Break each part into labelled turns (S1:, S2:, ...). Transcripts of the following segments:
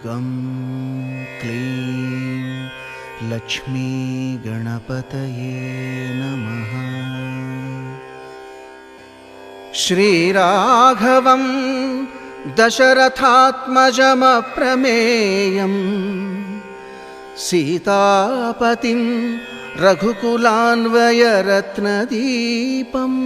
S1: गं क्लीं लक्ष्मी गणपतये नमः। श्रीराघवं दशरथात्मजमप्रमेयं सीतापतिं रघुकुलान्वयरत्नदीपम्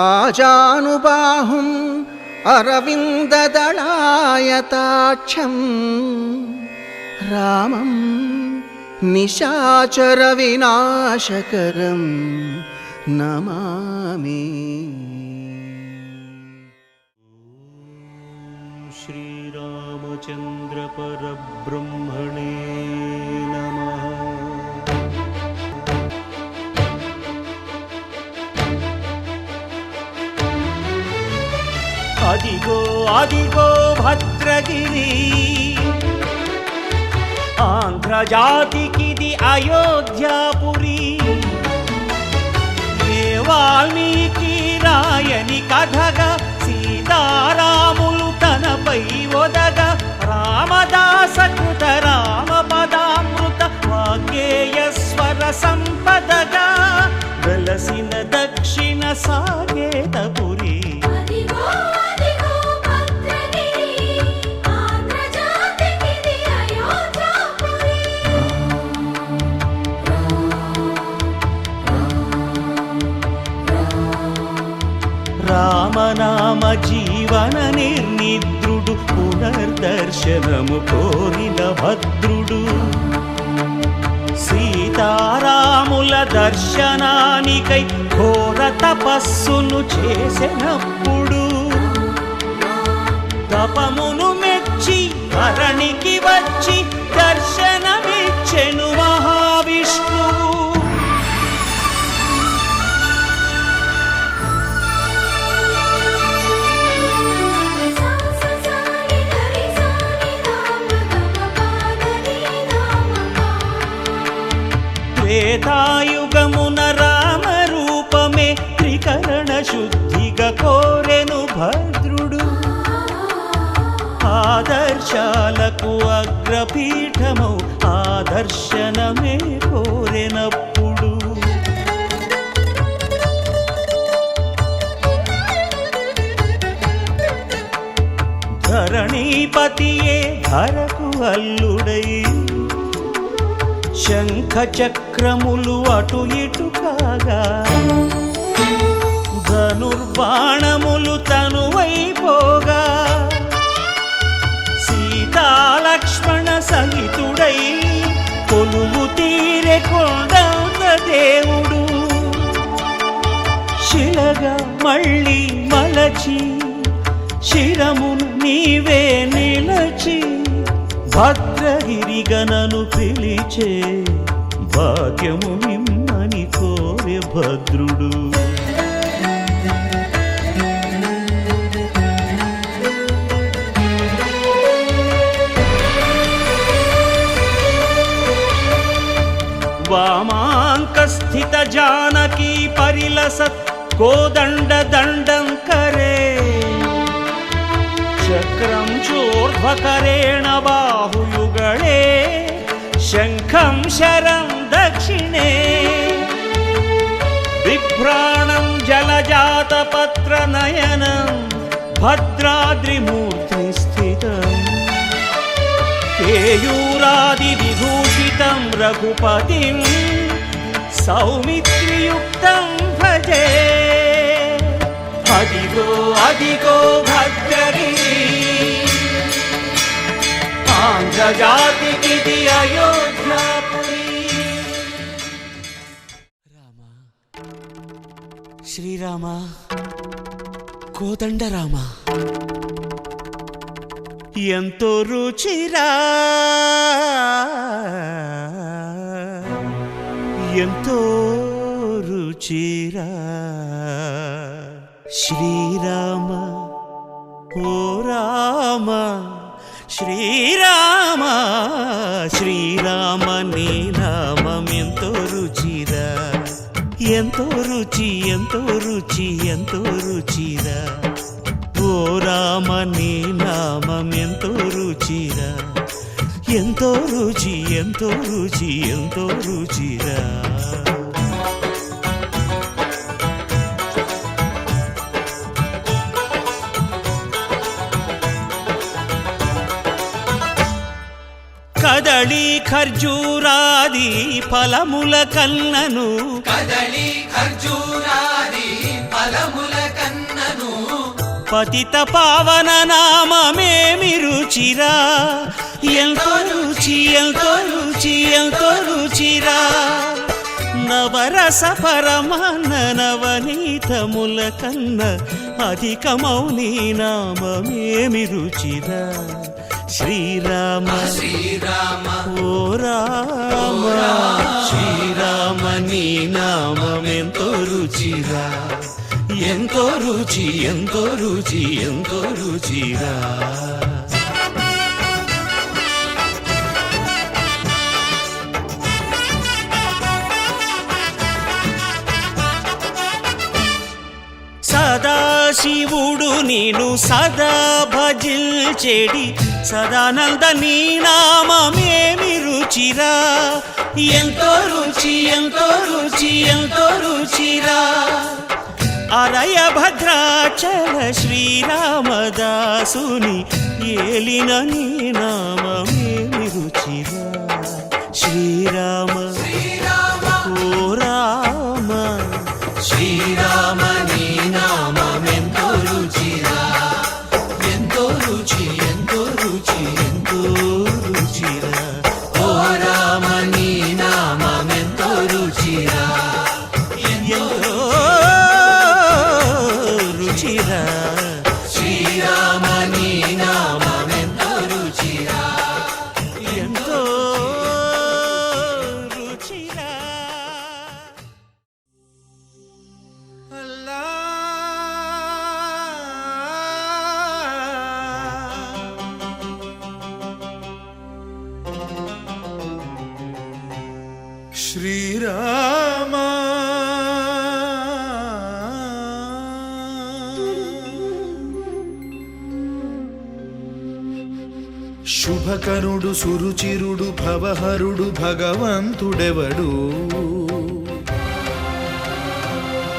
S1: आजानुबाहुम् अरविन्ददलायताक्षं रामं निशाचरविनाशकरं नमामि।
S2: श्रीरामचन्द्र परब्रह्मणे नमः। అదిగో అదిగో భద్రగిరి, ఆంధ్రజాతికిది అయోధ్యాపురి. ఏ వాల్మీకి రాయని కథగా సీతారాములు తనపై ఒదగ, రామదాస కృత రామ పదామృత వాగ్గేయ స్వర సంపదగా వెలసిన దక్షిణ సాగేతపురి. రామనామ జీవన నిర్నిద్రుడు, పునర్దర్శనము కోరిన భద్రుడు. సీతారాముల దర్శనానికై ఘోర తపస్సును చేసినప్పుడు, తపమును మెచ్చి ధరణికి వచ్చి దర్శనమిచ్చెను మహావిష్ణువు. త్రేతాయుగమున రామ రూపమే త్రికరణ శుద్ధిగా కోరెను భద్రుడు. ఆదర్శాలకు అగ్రపీఠమౌ ఆదర్శనమే కోరెనప్పుడు, ధరణీపతియే ధరకు అల్లుడై శంఖ చక్రములు అటు ఇటు కాగా, ధనుర్బాణములు తనువైపోగా, సీతాలక్ష్మణ సహితుడై కొలువు తీరె కొండంత దేవుడు. శిలగా మళ్ళీ మలచి శిరమును నీవే నిలచి, భద్రగిరిగనను పిలిచే భాగ్యము నిమ్మని కోరె భద్రుడు. వామాంకస్థిత జానకీ పరిలసత్ కోదండ దండం కరే, చక్రం చోర్ధ్వకరేణ బాహుయుగళే శంఖం శరం దక్షిణే. బిభ్రాణం జలజాతపత్ర నయనం భద్రాద్రిమూర్తి స్థితం, కేయూరాది విభూషితం రఘుపతిం సౌమిత్రియుక్తం భజే. అదిగో అదిగో భద్రగిరి, ఆంధ్రజాతికిది అయోధ్యాపురి. రామ శ్రీరామ కోదండ రామ, ఎంతో రుచిరా ఎంతో రుచిరా. శ్రీరామ ఓ రామ శ్రీరామ, శ్రీరామ నీ నామం ఎంతో రుచిరా, ఎంతో రుచి ఎంతో రుచి ఎంతో రుచిరా. ఓ రామ నీ నామం ఎంతో రుచిరా, ఎంతో రుచి, ఎంతో రుచి, ఎంతో రుచిరా. కదళి ఖర్జూరాది ఫలముల కన్నను,
S3: కదళి ఖర్జూరాది ఫలముల కన్నను,
S2: పతిత పావన నామమేమి రుచిరా, ఎంతో రుచి, ఎంతో రుచి, ఎంతో రుచిరా. నవరస పరమాన్న నవనీతముల కన్న అధికమౌని నామమేమి రుచిరా. శ్రీరామ
S3: శ్రీరామ
S2: ఓ రామ, శ్రీరామ నీ నామం ఎంతో రుచిరా, ఎంతో రుచి, ఎంతో రుచి, ఎంతో రుచిరా. సదాశివుడు నేను సదా భజిల్చెడి సదానంద నీ నామమేమి రుచిరా, ఎంతో రుచి, ఎంతో రుచి, ఎంతో రుచిరా. అరయ భద్రాచల శ్రీరామదాసుని ఏలిన నీ నామమేమి రుచిరా. శ్రీరామ ఓ రామ,
S3: శ్రీరామ నీ నామం ఎంతో రుచిరా, ఎంతో రుచి, ఎంతో రుచి, ఎంతో
S2: రుచిరా.
S3: ఓ రామ నీ నామం ఎంతో రుచిరా,
S2: ఎంతో రుచిరా.
S3: శ్రీరామ నీ నామం ఎంతో రుచిరా,
S2: ఎంతో రుచిరా.
S1: శ్రీరామ శుభకరుడు సురుచిరుడు భవహరుడు భగవంతుడెవడు,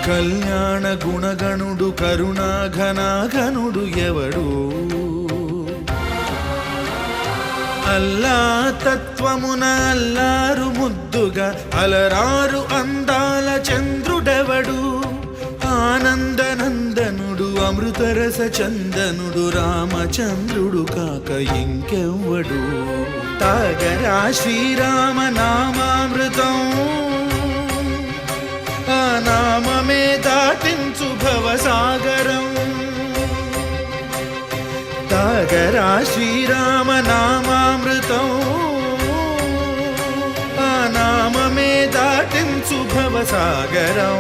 S1: కళ్యాణ గుణగణుడు కరుణాఘనాఘనుడు ఎవడు, అల్లా తత్వమున అల్లారు ముద్దుగా అలరారు అందాల చంద్రుడెవడు, ఆనందనందనుడు అమృతరస చందనుడు రామచంద్రుడు కాక ఇంకెవ్వడు. తాగరా శ్రీరామ నామామృతం, ఆ నామమే దాటించు భవసాగరం. తాగరా శ్రీరామ నామామృతం, ఆ నామమే దాటించు భవసాగరం.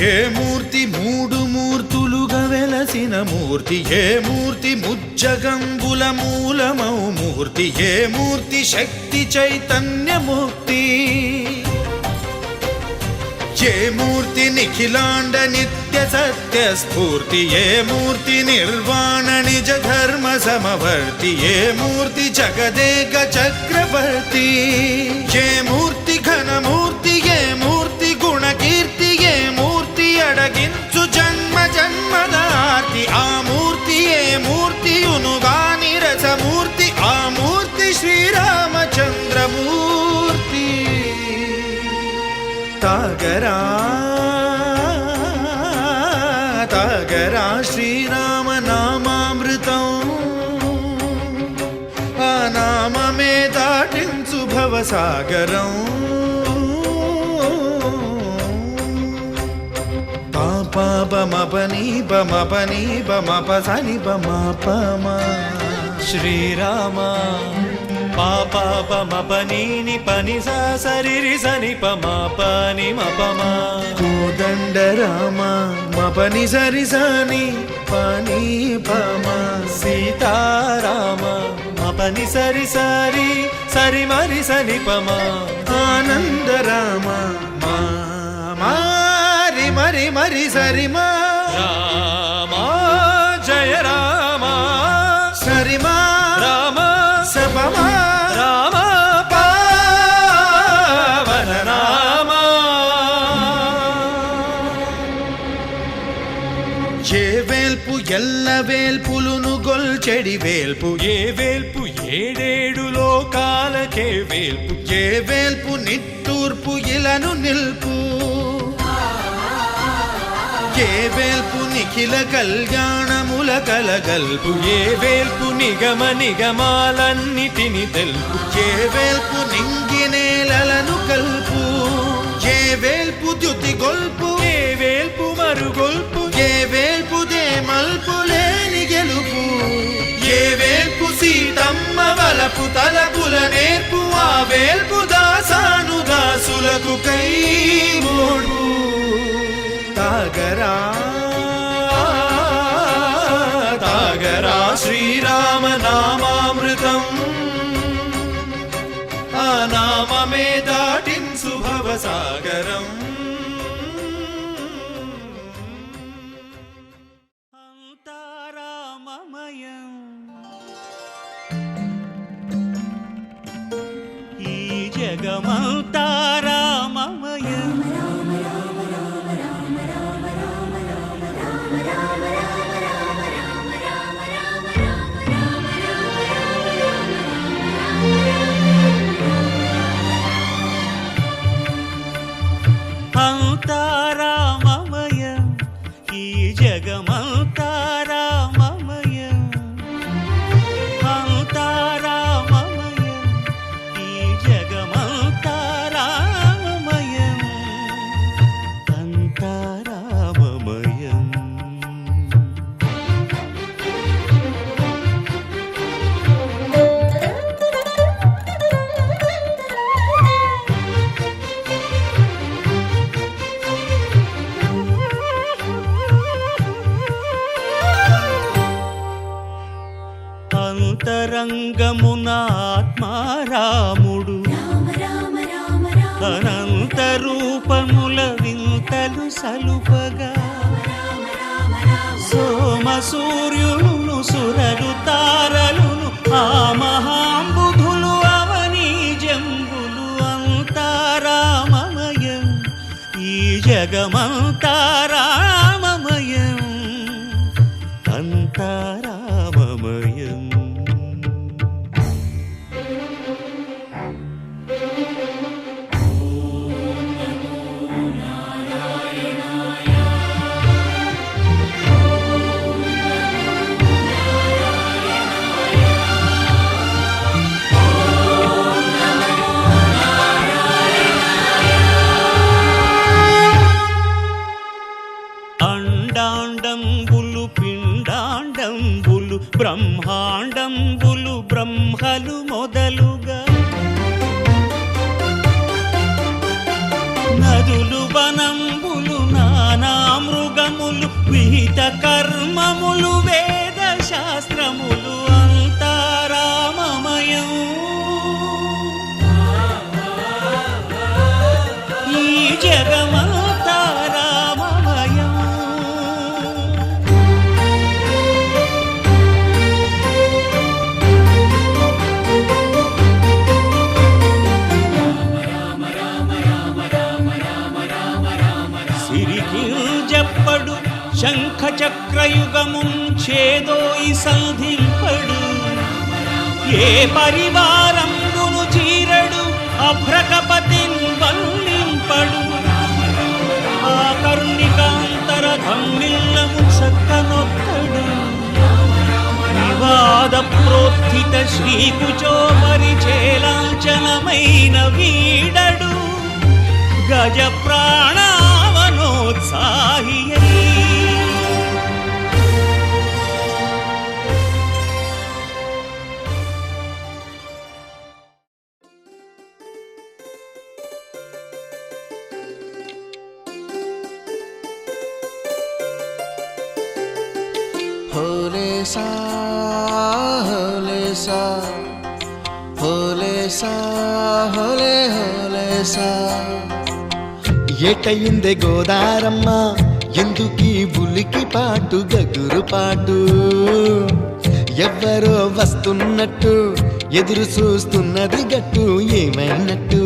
S1: ఏ మూర్తి మూడు మూర్తులుగా వెలసిన మూర్తి, ఏ మూర్తి ముజ్జగంబుల మూలమౌ మూర్తి, ఏ మూర్తి శక్తి చైతన్యముక్తి, ఏ మూర్తి నిఖిలాండ నిత్య సత్య స్ఫూర్తి, ఏ మూర్తి నిర్వాణ నిజ ధర్మ సమవర్తి, ఏ మూర్తి జగదేక చక్రవర్తి, ఏ మూర్తి ఘనమూర్తి, ఏ మూర్తి గుణకీర్తి, ఏ మూర్తి అడగించు జన్మ జన్మదార్తి, ఆ మూర్తి ఏ మూర్తియునుగాని రసమూర్తి, ఆ మూర్తి శ్రీరామచంద్రమూర్తి. తాగరా తాగరా శ్రీరామ నామామృతం, ఆ నామమే దాటించు భవసాగరం. పాపమపని పమపని పమపసని పమపమ.
S2: శ్రీరామ పాపమపని పని సరి సని పమపని మపమ.
S1: కోదండ రామ మపని సరి సని పని పమ.
S2: సీతారామ మపని సరి సరి సరి మరి సని పమా
S1: ఆనంద రామ మారి మరి మరి సరిమా
S2: రామా జయ రామా
S1: సరిమా
S2: రామ
S1: సపమా
S2: రామ పావన రామ
S1: ఏ వేల్పు ఎల్ల వేల్పులును గొల్చెడి వేల్పు
S2: ఏ వేల్పు ఏడేడు లోకాలకే వేల్పు
S1: ఏ వేల్పు నిట్టూర్పు ఇలను నిల్పు ఏ వేల్పు నిఖిల కళ్యాణముల కలగల్పు
S2: ఏ వేల్పు నిగమ నిగమాలన్నిటిని తెలుపు
S1: ఏ వేల్పు నింగి నేలలను కల్పు ఏ వేల్పు ద్యుతి గొల్పు
S2: ఏ వేల్పు మరుగొల్పు
S1: ఏ వేల్పు దే మల్పు లేని గెలుపు ఏ వేల్పు సీతమ్మ వలపు తలపుల నేర్పు ఆ వేల్పు దాసాను దాసులకు కై మోడు తాగరా
S2: తాగరా శ్రీరామ నామామృతం
S1: ఆ నామమే దాటించు భవసాగరం
S2: అంతారామమయం ఈ జగమంతారామమయం అంతారామమయం ఈ జగమంతారామమయం అంతారామమయం ఈ జగమంతారామమయం అంతారామమయం అంతరంగమున ఆత్మారాముడు అనంత రూపముల వింతలు సలుపగా సోమ సూర్యులను సురలు తారలును ఆ మహాంబుధులు అవనీ జంబులు అంతారామమయం ఈ జగమంతారామమయం అంతారామమయం అండాండంబులు పిండాండంబులు బ్రహ్మాండంబులు బ్రహ్మలు మొదలుగా నదులు వనంబులు నానా మృగములు విహిత కర్మములు వేద శాస్త్రములు అంతారామమయం ఈ జగమంతారామమయం సిరికింజప్పడు శంఖ చక్రయుగమున్ ఛేదోయి సంధింపడు ఏ పరివారంబును చీరడు అభ్రకపతిన్ వల్లింపడు ఆ కరుణికాంతర ధమ్మిల్లము చక్కనొక్కడు వివాద ప్రోత్థిత శ్రీకుచో పరిచేలాంచనమైన వీడడు గజ ప్రాణావనోత్సాహియై
S3: होले सा होले सा होले
S1: హోలేసా హోలే హోలేసా ఏటయిందే గోదారమ్మ ఎందుకీ బులికి పాటు గగురు పాటు ఎవ్వరో వస్తున్నట్టు ఎదురు చూస్తున్నది గట్టు ఏమైనట్టు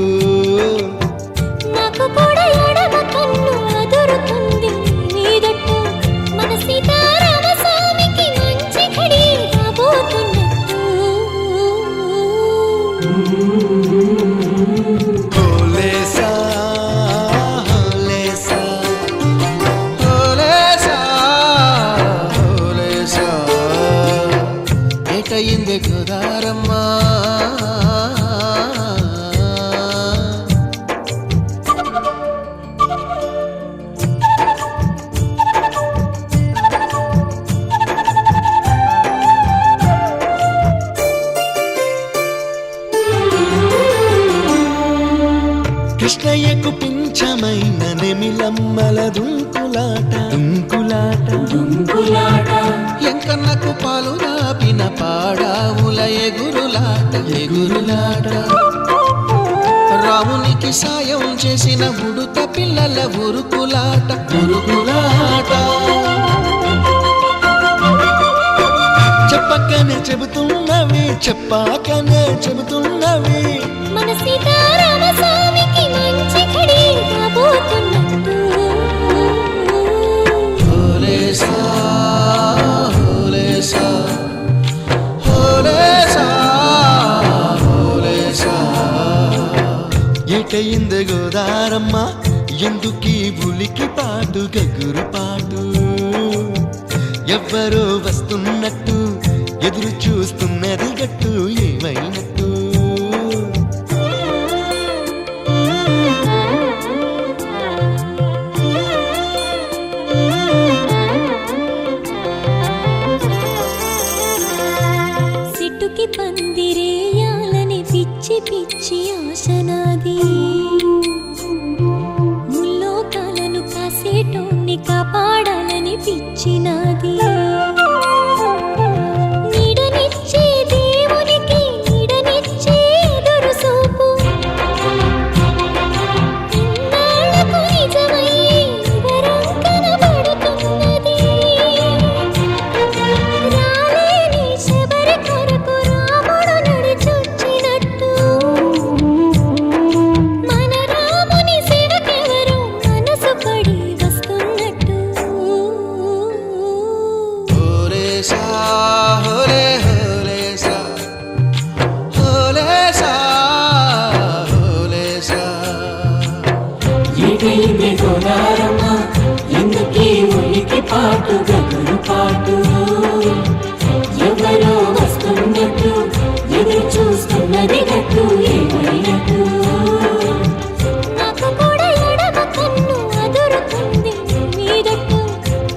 S4: నాకు కూడా ఎడమ కన్ను అదురుతుంది నీదట్టు మన సీతారామ స్వామికి మంచి ఘడి రాబోతున్నట్టు
S1: హోలేసా హోలేసా హోలేసా హోలేసా ఏటయిందే గోదారమ్మ కృష్ణయ్యకు పింఛమైన నెమిలమ్మల దుంకులాట దుంకులాట ఎంకన్నకు పాలు రాపిన పాడావుల ఎగురులాట రామునికి సాయం చేసిన ఉడుత పిల్లల ఉరుకులాట చెప్పకనే చెబుతున్నవి చెప్పాకనే చెబుతున్నవి
S4: మన సీతారామ స్వామికి మంచి ఘడి రాబోతున్నట్టు
S1: హోలేసా హోలేసా హోలేసా హోలేసా ఏటయింది గోదారమ్మ ఎందుకీ బులికి పాటు గగురు పాటు ఎవ్వరో వస్తున్నట్టు ఎదురు చూస్తున్నది గట్టు ఏమైనట్టు
S4: సిట్టుకి పందిరేయాలని పిచ్చి పిచ్చి ఆశనాది ముల్లోకాలను కాసేటోన్ని కాపాడాలని పిచ్చినాది నీడనిచ్చే దేవునికి నీడనిచ్చే ఎదురు చూపు ఇన్నాళ్లకు నిజమయ్యే వరం కనబడుతున్నది రాలేని శబరి కొరకు రాముడు నడిచొచ్చినట్టు మన రాముని సేవకెవరో మనసు పడి వస్తున్నట్టు
S1: హోలేసా హోలే హోలేసా హోలేసా హోలేసా
S3: ఏటైంది గోదారమ్మ ఎందుకీ ఉలికి పాటు గగురు పాటు ఎవరో వస్తున్నట్టు ఎదురు చూస్తున్నది గట్టు ఏమైనట్టు
S4: నాకు కూడా ఎడమ కన్ను అదురుతుంది నీదట్టు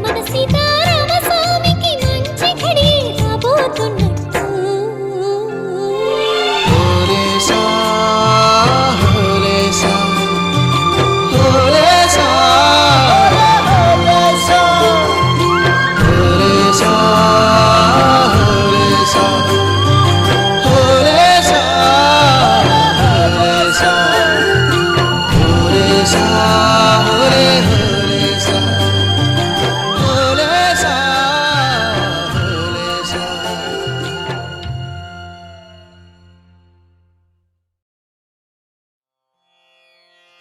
S4: మన సీతారామ స్వామికి మంచి ఘడి రాబోతున్నట్టు
S1: హోలేసా హోలేసా హోలేసా హోలేసా హోలేసా హోలేసా హోలేసా హోలేసా హోలేసా హోలే హోలేసా హోలేసా హోలేసా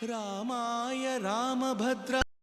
S1: రామాయ రామభద్ర